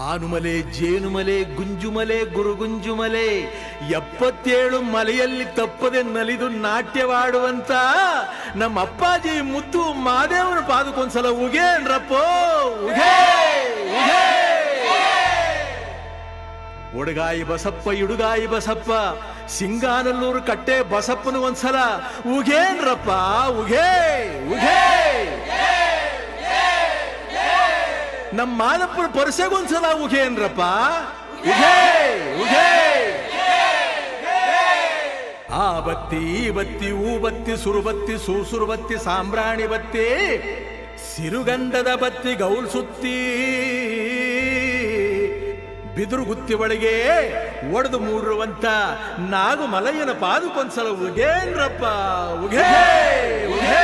ಆನುಮಲೆ ಜೇನುಮಲೆ ಗುಂಜುಮಲೆ ಗುರುಗುಂಜುಮಲೆ 77 ಮಲೆಯಲ್ಲಿ ತಪ್ಪದೆ ನಲಿದು ನಾಟ್ಯವಾಡುವಂತ ನಮ್ಮ ಅಪ್ಪಾಜಿ ಮುತ್ತು ಮಾದೇವನ ಪಾದಕ್ಕೊಂದ್ಸಲ ಉಗೇನ್ರಪ್ಪೋ ಉಗೇ ಉಗೇ. ಒಡಗಾಯಿ ಬಸಪ್ಪ ಇಡುಗಾಯಿ ಬಸಪ್ಪ ಸಿಂಗಾನಲ್ಲೂರು ಕಟ್ಟೆ ಬಸಪ್ಪನ ಒಂದ್ಸಲ ಉಗೇನ್ರಪ್ಪ ಉಗೇ ಉಗೇ. ನಮ್ಮ ಮಾದಪ್ಪನ ಪರಸೆಗೊಂದ್ಸಲ ಉಗೇನ್ರಪ್ಪ ಉಗೇ ಉಗೇ. ಆ ಬತ್ತಿ ಈ ಬತ್ತಿ ಊ ಬತ್ತಿ ಸುರುಬತ್ತಿ ಸೂಸುರು ಬತ್ತಿ ಸಾಂಬ್ರಾಣಿ ಬತ್ತಿ ಸಿರುಗಂಧದ ಬತ್ತಿ ಗೌಲ್ ಸುತ್ತಿ ಬಿದಿರು ಗುತ್ತಿ ಒಳಗೆ ಒಡೆದು ಮೂಡಿರುವಂತ ನಾಗು ಮಲಯ್ಯನ ಪಾದಕ್ಕೊಂದ್ಸಲ ಉಗೇನ್ರಪ್ಪ ಉಗೇ ಉಗೇ.